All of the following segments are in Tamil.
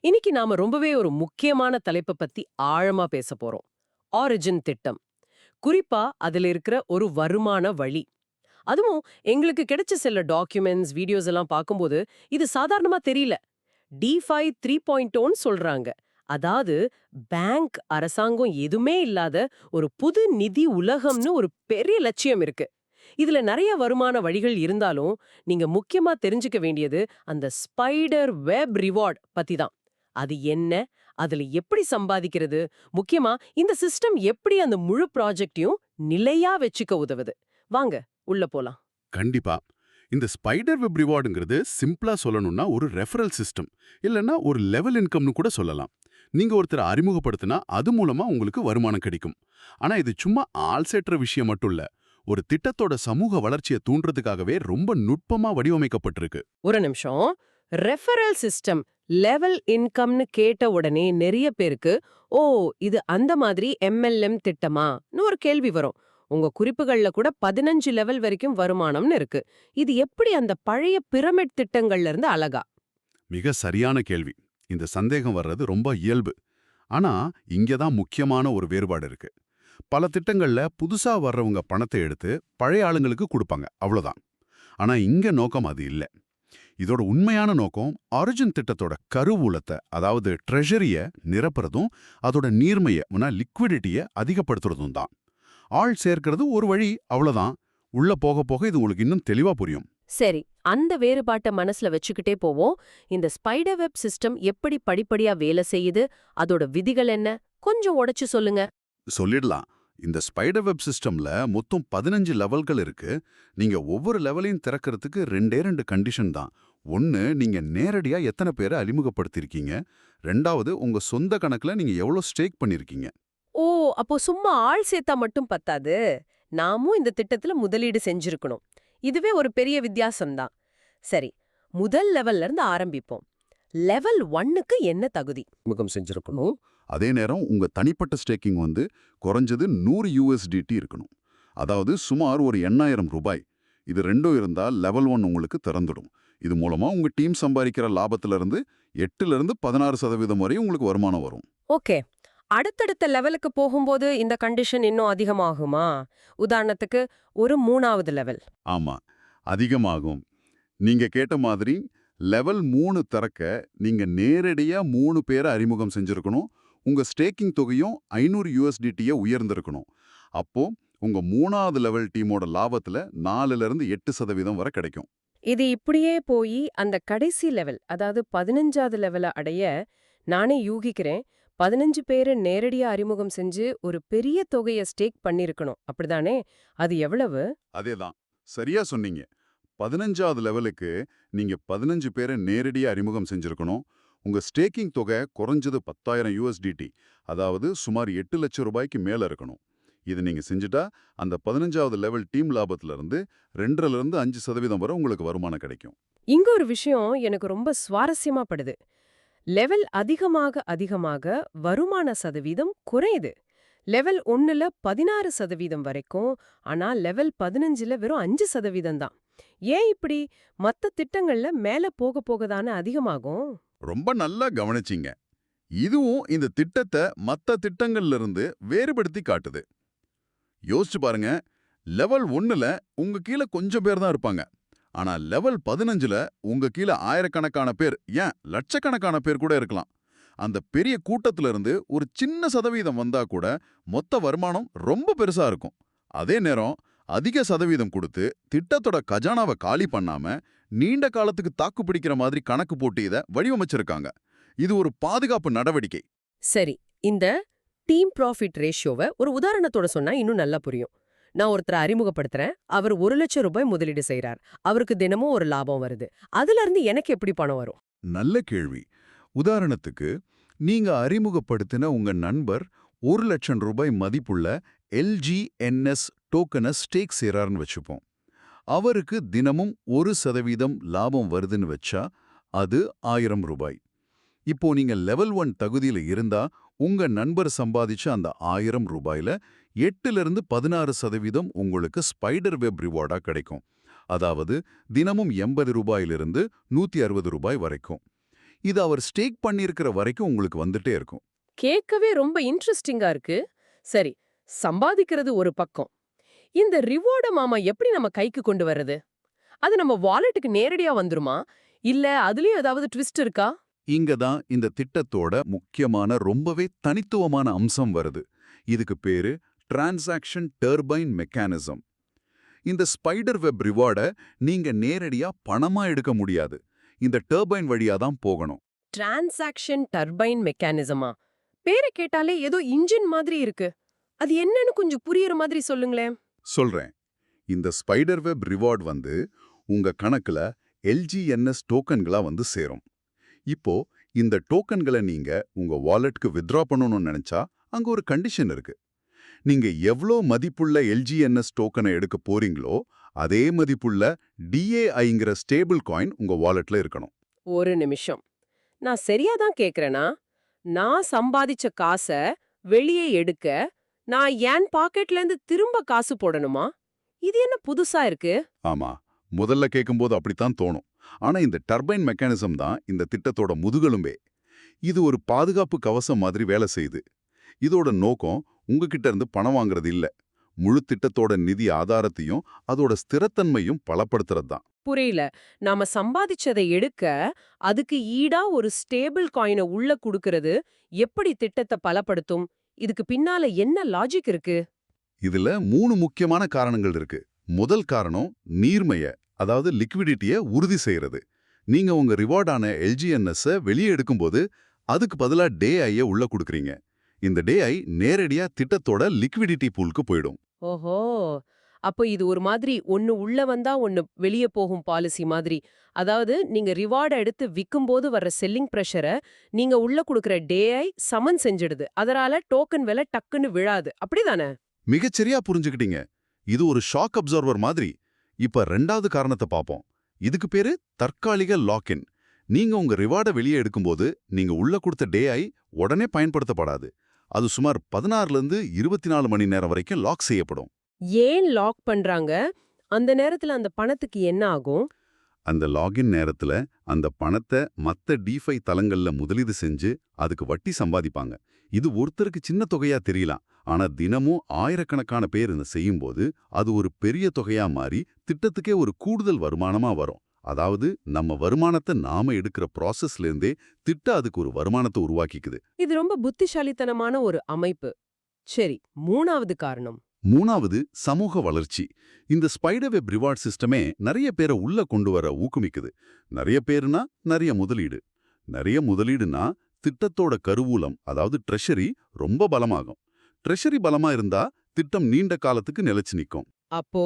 இன்னைக்கு நாம ரொம்பவே ஒரு முக்கியமான தலைப்பை பத்தி ஆழமா பேச போறோம். ஆரிஜின் திட்டம். குறிப்பா அதுல இருக்கிற ஒரு வருமான வழி. அதுவும் எங்களுக்கு கிடைச்ச சில டாக்குமெண்ட்ஸ், வீடியோஸ் எல்லாம் பார்க்கும்போது இது சாதாரணமா தெரியல. டிஃபை 3.0ன்னு சொல்றாங்க. அதாவது பேங்க், அரசாங்கம் எதுவுமே இல்லாத ஒரு புது நிதி உலகம்னு ஒரு பெரிய லட்சியம் இருக்கு. இதுல நிறைய வருமான வழிகள் இருந்தாலும், நீங்க முக்கியமா தெரிஞ்சுக்க வேண்டியது அந்த ஸ்பைடர் வெப் ரிவார்ட் பத்தி தான். அது என்ன? அதுல எப்படி சம்பாதிக்கிறது? முக்கியமா இந்த சிஸ்டம் எப்படி அந்த முழு ப்ராஜெக்ட்டையும் நிலையா வச்சுக்க உதவுது? வாங்க உள்ள போலாம். கண்டிப்பா. இந்த ஸ்பைடர் வெப் ரிவார்டுங்கிறது சிம்பிளா சொல்லணும்னா ஒரு ரெஃபரல் சிஸ்டம். இல்லன்னா ஒரு லெவல் இன்கம்னு கூட சொல்லலாம். நீங்க ஒருத்தரை அறிமுகப்படுத்தினா அது மூலமா உங்களுக்கு வருமானம் கிடைக்கும். ஆனா இது சும்மா ஆள் சேற்ற விஷயம் மட்டும் இல்ல. ஒரு திட்டத்தோட சமூக வளர்ச்சியை தூண்டுறதுக்காகவே ரொம்ப நுட்பமா வடிவமைக்கப்பட்டிருக்கு. ஒரு நிமிஷம். ரெஃபரல் சிஸ்டம், லெவல் இன்கம்னு கேட்ட உடனே நிறைய பேருக்கு, ஓ இது அந்த மாதிரி எம்எல்எம் திட்டமான்னு ஒரு கேள்வி வரும். உங்க குறிப்புகள்ல கூட 15 லெவல் வரைக்கும் வருமானம்னு இருக்கு. இது எப்படி அந்த பழைய பிரமிட் திட்டங்கள்ல இருந்து அழகா? மிக சரியான கேள்வி. இந்த சந்தேகம் வர்றது ரொம்ப இயல்பு. ஆனா இங்க தான் முக்கியமான ஒரு வேறுபாடு இருக்கு. பல திட்டங்கள்ல புதுசா வர்றவங்க பணத்தை எடுத்து பழைய ஆளுங்களுக்கு கொடுப்பாங்க, அவ்வளவுதான். ஆனா இங்க நோக்கம் அது இல்ல. இதோட உண்மையான நோக்கம் ஆரிஜின் திட்டத்தோட கருவூலத்தை, அதாவது ட்ரெஷரிய நிரப்புறதும் அதோட நீர்மைய லிக்விடிட்டியை அதிகப்படுத்துறதும் தான். ஆள் சேர்க்கிறது ஒரு வழி, அவ்வளவுதான். உள்ள போக போக இது உங்களுக்கு இன்னும் தெளிவா புரியும். சரி, அந்த வேறுபாட்ட மனசுல வச்சுக்கிட்டே போவோம். இந்த ஸ்பைடர் வெப் சிஸ்டம் எப்படி படிப்படியா வேலை செய்யுது? அதோட விதிகள் என்ன? கொஞ்சம் உடைச்சு சொல்லுங்க. சொல்லிடலாம். இந்த ஸ்பைடர் வெப் சிஸ்டம்ல மொத்தம் 15 லெவல்கள் இருக்கு. நீங்க ஒவ்வொரு லெவலையும் திறக்கிறதுக்கு ரெண்டே ரெண்டு கண்டிஷன் தான். ஒன்னு, நீங்க நேரடியா எத்தனை பேரை அறிமுகப்படுத்திருக்கீங்க. ரெண்டாவது, உங்க சொந்த கணக்குல நீங்க எவ்வளவு ஸ்டேக் பண்ணிருக்கீங்க. ஓ, அப்போ சும்மா ஆள் சேர்த்தா மட்டும் பத்தாது. நாமும் இந்த திட்டத்துல முதலீடு செஞ்சிருக்கணும். இதுவே ஒரு பெரிய வித்தியாசம்தான். சரி, முதல் லெவல்ல இருந்து ஆரம்பிப்போம். லெவல் 1க்கு என்ன தகுதி? முகம் செஞ்சிருக்கணும். அதே நேரம் உங்க தனிப்பட்ட ஸ்டேக்கிங் குறைஞ்சது 100 USDT இருக்கணும். அதாவது சுமார் ஒரு 8,000 ரூபாய். இது ரெண்டும் இருந்தால் லெவல் 1 உங்களுக்கு திறந்துடும். இது மூலமா உங்க டீம் சம்பாதிக்கிற லாபத்துல இருந்து 8லிருந்து 16% வரை உங்களுக்கு வருமானம் வரும். ஓகே. அடுத்தடுத்த லெவலுக்கு போகும்போது இந்த கண்டிஷன் இன்னும் அதிகமாகுமா? உதாரணத்துக்கு ஒரு 3வது லெவல். ஆமா, அதிகமாகும். நீங்க கேட்ட மாதிரி லெவல் 3 திறக்க நீங்க நேரடியா 3 பேரை அறிமுகம் செஞ்சிருக்கணும். உங்க ஸ்டேக்கிங் தொகையும் 500 USDT உயர்ந்திருக்கணும். அப்போ உங்க 3வது லெவல் டீமோட லாபத்துல 4லிருந்து 8% வரை கிடைக்கும். இது இப்படியே போய் அந்த கடைசி லெவல், அதாவது 15வது லெவல அடைய நானே யூகிக்கிறேன். 15 பேரை நேரடியா அறிமுகம் செஞ்சு ஒரு பெரிய தொகைய ஸ்டேக் பண்ணிருக்கணும். அப்படிதானே? அது எவ்வளவு? அதேதான், சரியா சொன்னீங்க. 15வது லெவலுக்கு நீங்க 15 பேரை நேரடியா அறிமுகம் செஞ்சிருக்கணும். உங்க ஸ்டேக்கிங் தொகை குறைஞ்சது 10,000 USDT, அதாவது சுமார் 8 லட்சம் ரூபாய்க்கு மேல இருக்கணும். இது நீங்க செஞ்சுட்டா அந்த 15வது லெவல் டீம் லாபத்துல இருந்து 2லிருந்து 5% வரை உங்களுக்கு வருமானம் கிடைக்கும். இங்க ஒரு விஷயம் எனக்கு ரொம்ப சுவாரஸ்யமா படுது. லெவல் அதிகமாக அதிகமாக வருமான சதவீதம் குறையுது. லெவல் 1ல 16% வரைக்கும், ஆனா லெவல் 15ல வெறும் 5% தான். ஏன் இப்படி? மத்த திட்டங்கள்ல மேல போக போக தானே அதிகமாகும். ரொம்ப நல்லா கவனிச்சீங்க. இதுவும் இந்த திட்டத்தை மத்த திட்டங்கள்ல இருந்து வேறுபடுத்தி காட்டுது. யோசிச்சு பாருங்க. லெவல் 1ல உங்க கீழ கொஞ்சம் பேர் தான் இருப்பாங்க. ஆனா லெவல் 15ல உங்க கீழ ஆயிரக்கணக்கான பேர், ஏன் லட்சக்கணக்கான பேர் கூட இருக்கலாம். அந்த பெரிய கூட்டத்துல இருந்து ஒரு சின்ன சதவீதம் வந்தா கூட மொத்த வருமானம் ரொம்ப பெருசா இருக்கும். அதே நேரம் அதிக சதவீதம் கொடுத்து திட்டத்தோட கஜானாவை காலி பண்ணாம நீண்ட காலத்துக்கு தாக்கு பிடிக்கிற மாதிரி கணக்கு போட்டு இதை வடிவமைச்சிருக்காங்க. இது ஒரு பாதுகாப்பு நடவடிக்கை. சரி, இந்த டீம் ப்ராஃபிட் ரேஷியோவை ஒரு உதாரணத்தோட சொன்னா இன்னும் நல்லா புரியும். நான் ஒருத்தரை அறிமுகப்படுத்துறேன். அவர் 1,00,000 ரூபாய் முதலீடு செய்றார். அவருக்கு தினமும் ஒரு லாபம் வருது. அதுல இருந்து எனக்கு எப்படி பணம் வரும்? நல்ல கேள்வி. உதாரணத்துக்கு, நீங்க அறிமுகப்படுத்தின உங்க நண்பர் 1,00,000 ரூபாய் மதிப்புள்ள LGNS டோக்கனை ஸ்டேக் செய்றார்னு வச்சுப்போம். அவருக்கு தினமும் 1% லாபம் வருதுன்னு வச்சா அது 1,000 ரூபாய். இப்போ நீங்க லெவல் 1 தகுதியில இருந்தா உங்க நண்பர் சம்பாதிச்ச அந்த 1,000 ரூபாயில 8லிருந்து 16% உங்களுக்கு ஸ்பைடர் வெப் ரிவார்டா கிடைக்கும். அதாவது தினமும் 80 ரூபாயிலிருந்து 160 ரூபாய் வரைக்கும். இது அவர் ஸ்டேக் பண்ணியிருக்கிற வரைக்கும் உங்களுக்கு வந்துட்டே இருக்கும். கேட்கவே ரொம்ப இன்ட்ரெஸ்டிங்கா இருக்கு. சரி, சம்பாதிக்கிறது ஒரு பக்கம். இந்த ரிவார்ட மாமா எப்படி நம்ம கைக்கு கொண்டு வர்றது? அது நம்ம வாலெட்டுக்கு நேரடியா வந்துருமா? இல்ல அதுலயும் ஏதாவது ட்விஸ்ட் இருக்கா? இங்க தான் இந்த திட்டத்தோட முக்கியமான ரொம்பவே தனித்துவமான அம்சம் வருது. இதுக்கு பேரு டிரான்சாக்ஷன் டர்பைன் மெக்கானிசம். இந்த ஸ்பைடர் வெப் ரிவார்ட நீங்க நேரடியா பணமா எடுக்க முடியாது. இந்த டர்பைன் வழியா தான் போகணும். டிரான்சாக்ஷன் டர்பைன் மெக்கானிசமா? பேரை கேட்டாலே ஏதோ இன்ஜின் மாதிரி இருக்கு. அது என்னன்னு கொஞ்சம் புரியுற மாதிரி சொல்லுங்களேன். சொல்றேன். இந்த ஸ்பைடர் வெப் ரிவார்ட் உங்க கணக்குல எல்ஜிஎன்எஸ் டோக்கன்களா சேரும். இப்போ இந்த டோக்கன்களை நீங்க உங்க வாலெட்க்கு வித்ட்ரா பண்ணணும்னு நினைச்சா அங்க ஒரு கண்டிஷன் இருக்கு. நீங்க எவ்ளோ மதிப்புள்ள எல்ஜிஎன்எஸ் டோக்கனை எடுக்க போறீங்களோ அதே மதிப்புள்ள டிஏஐங்கிற ஸ்டேபிள் காயின் உங்க வாலெட்ல இருக்கணும். ஒரு நிமிஷம். நான் சரியா தான் கேக்குறேனா? நான் சம்பாதிச்ச காச வெளியே எடுக்க நான் என் பாக்கெட்ல இருந்து திரும்ப காசு போடணுமா? இது என்ன புதுசா இருக்கு? ஆமா, முதல்ல கேட்கும்போது அப்படித்தான் தோணும். ஆனா இந்த டர்பைன் மெக்கானிசம் தான் இந்த திட்டத்தோட முதுகெலும்பே. இது ஒரு பாதுகாப்பு கவசம் மாதிரி வேலை செய்யுது. இதோட நோக்கம் உங்ககிட்ட இருந்து பணம் வாங்குறது இல்ல. முழு திட்டத்தோட நிதி ஆதாரத்தையும் அதோட ஸ்திரத்தன்மையும் பலப்படுத்துறது தான். புரியல. நாம சம்பாதிச்சதை எடுக்க அதுக்கு ஈடா ஒரு ஸ்டேபிள் காயின உள்ள குடுக்கறது எப்படி திட்டத்தை பலப்படுத்தும்? இதுக்கு பின்னால என்ன லாஜிக் இருக்கு? இதுல 3 முக்கியமான காரணங்கள் இருக்கு. முதல் காரணம் நீர்மைய, அதாவது லிக்விடிட்டிய உறுதி செய்யறது. நீங்க உங்க ரிவார்டான எல்ஜிஎன்எஸ் வெளியே எடுக்கும்போது அதுக்கு பதிலா டேஐய உள்ள குடுக்குறீங்க. இந்த டேஐ நேரடியா திட்டத்தோட லிக்விடிட்டி பூலுக்கு போயிடும். ஓஹோ! அப்போ இது ஒரு மாதிரி ஒண்ணு உள்ள வந்தா ஒண்ணு வெளிய போகும் பாலிசி மாதிரி. அதாவது நீங்க ரிவார்ட எடுத்து விக்கும்போது வர்ற செல்லிங் பிரஷர நீங்க உள்ள குடுக்குற டேஐ சமன் செஞ்சிடுது. அதனால டோக்கன் விலை டக்குன்னு விழாது. அப்படிதானே? மிகச்சரியா புரிஞ்சுக்கிட்டீங்க. இது ஒரு ஷாக் அப்சர்வர் மாதிரி. இப்ப 2வது காரணத்தை பாப்போம். இதுக்கு பேரு தற்காலிக லாக்இன். நீங்க உங்க ரிவார்ட வெளியே எடுக்கும்போது நீங்க உள்ள கொடுத்த டேஐ உடனே பயன்படுத்தப்படாது. அது சுமார் 16ல இருந்து 24 மணி நேரம் வரைக்கும் லாக் செய்யப்படும். ஏன் லாக் பண்றாங்க? அந்த நேரத்துல அந்த பணத்துக்கு என்ன ஆகும்? அந்த லாகின் நேரத்துல அந்த பணத்தை மத்த டிஃபை தளங்கள்ல முதலீடு செஞ்சு அதுக்கு வட்டி சம்பாதிப்பாங்க. இது ஒருத்தருக்கு சின்ன தொகையா தெரியலாம். ஆனா தினமும் ஆயிரக்கணக்கான பேர் இதை செய்யும்போது அது ஒரு பெரிய தொகையா மாறி திட்டத்துக்கே ஒரு கூடுதல் வருமானமா வரும். அதாவது நம்ம வருமானத்தை நாம எடுக்கிற ப்ராசஸ்ல இருந்தே திட்டம் அதுக்கு ஒரு வருமானத்தை உருவாக்கிக்குது. இது ரொம்ப புத்திசாலித்தனமான ஒரு அமைப்பு. சரி, 3வது காரணம். 3வது சமூக வளர்ச்சி. இந்த ஸ்பைடர் வெப் ரிவார்ட் சிஸ்டமே நிறைய பேரை உள்ள கொண்டு வர ஊக்குவிக்குது. நிறைய பேருனா நிறைய முதலீடு. நிறைய முதலீடுனா திட்டத்தோட கருவூலம், அதாவது ட்ரெஷரி ரொம்ப பலமாகும். ட்ரெஷரி பலமா இருந்தா திட்டம் நீண்ட காலத்துக்கு நிலைச்சு நிக்கும். அப்போ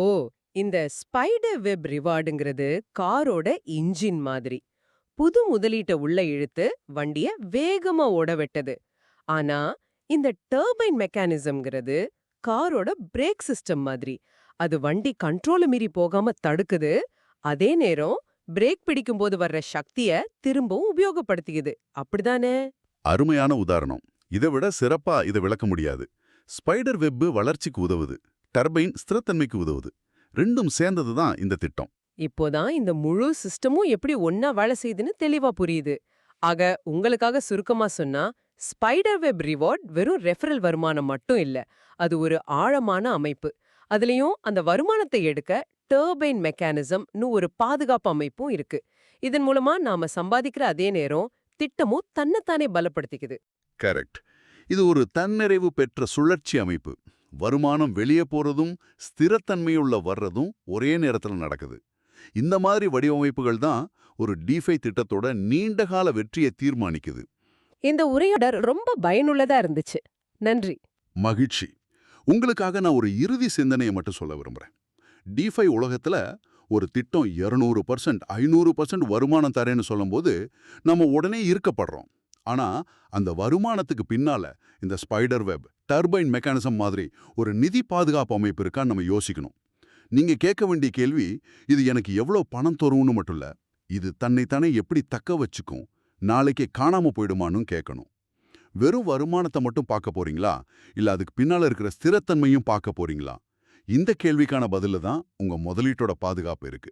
இந்த ஸ்பைடர் வெப் ரிவார்டுங்கிறது காரோட இன்ஜின் மாதிரி. புது முதலீட்ட உள்ள இழுத்து வண்டிய வேகமா ஓட விட்டது. ஆனா இந்த டர்பைன் மெக்கானிசம்ங்கிறது காரோட பிரேக் சிஸ்டம் மாதிரி. அது வண்டி கண்ட்ரோல மீறி போகாம தடுக்குது. அதே நேரம் பிரேக் பிடிக்கும்போது வர்ற சக்திய திரும்பவும் உபயோகப்படுத்திக்குது. அப்படிதானே? அருமையான உதாரணம். இதை விட சிறப்பா இதை விளக்க முடியாது. ஸ்பைடர் வெப் வளர்ச்சிக்கு உதவுது, டர்பைன் ஸ்திரத்தன்மைக்கு உதவுது. ரெண்டும் சேர்ந்தது தான் இந்த திட்டம். இப்போதான் இந்த முழு சிஸ்டமும் எப்படி ஒன்னா வேலை செய்யுதுன்னு தெளிவா புரியுது. ஆக உங்களுக்காக சுருக்கமா சொன்னா, ஸ்பைடர் வெப் ரிவார்ட் வெறும் ரெஃபரல் வருமானம் மட்டும் இல்ல. அது ஒரு ஆழமான அமைப்பு. அதுலயும் அந்த வருமானத்தை எடுக்க டர்பைன் மெக்கானிசம்னு ஒரு பாதுகாப்பு அமைப்பும் இருக்கு. இதன் மூலமா நாம சம்பாதிக்கிற அதே நேரம் திட்டமும் தன்னைத்தானே பலப்படுத்திக்குது. கரெக்ட். இது ஒரு தன்னிறைவு பெற்ற சுழற்சி அமைப்பு. வருமானம் வெளியே போறதும் ஸ்திரத்தன்மையுள்ள வர்றதும் ஒரே நேரத்துல நடக்குது. இந்த மாதிரி வடிவமைப்புகள் தான் ஒரு டிஃபை திட்டத்தோட நீண்டகால வெற்றியை தீர்மானிக்குது. இந்த உரையாடல் ரொம்ப பயனுள்ளதா இருந்துச்சு. நன்றி. மகிழ்ச்சி. உங்களுக்காக நான் ஒரு இறுதி சிந்தனையை மட்டும் சொல்ல விரும்புறேன். டிஃபை உலகத்துல ஒரு திட்டம் 200%, 500% வருமானம் தரேன்னு சொல்லும்போது நம்ம உடனே ஈர்க்கப்படுறோம். ஆனா அந்த வருமானத்துக்கு பின்னால இந்த ஸ்பைடர் வெப், டர்பைன் மெக்கானிசம் மாதிரி ஒரு நிதி பாதுகாப்பு அமைப்பு இருக்கான்னு நம்ம யோசிக்கணும். நீங்க கேட்க வேண்டிய கேள்வி, இது எனக்கு எவ்வளவு பணம் தரும்னு மட்டும் இல்ல, இது தன்னைத்தானே எப்படி தக்க வச்சுக்கும், நாளைக்கே காணாம போயிடுமான்னு கேட்கணும். வெறும் வருமானத்தை மட்டும் பார்க்க போறீங்களா, இல்ல அதுக்கு பின்னால இருக்கிற ஸ்திரத்தன்மையும் பார்க்க போறீங்களா? இந்த கேள்விக்கான பதில தான் உங்க முதலீட்டோட பாதுகாப்பு இருக்கு.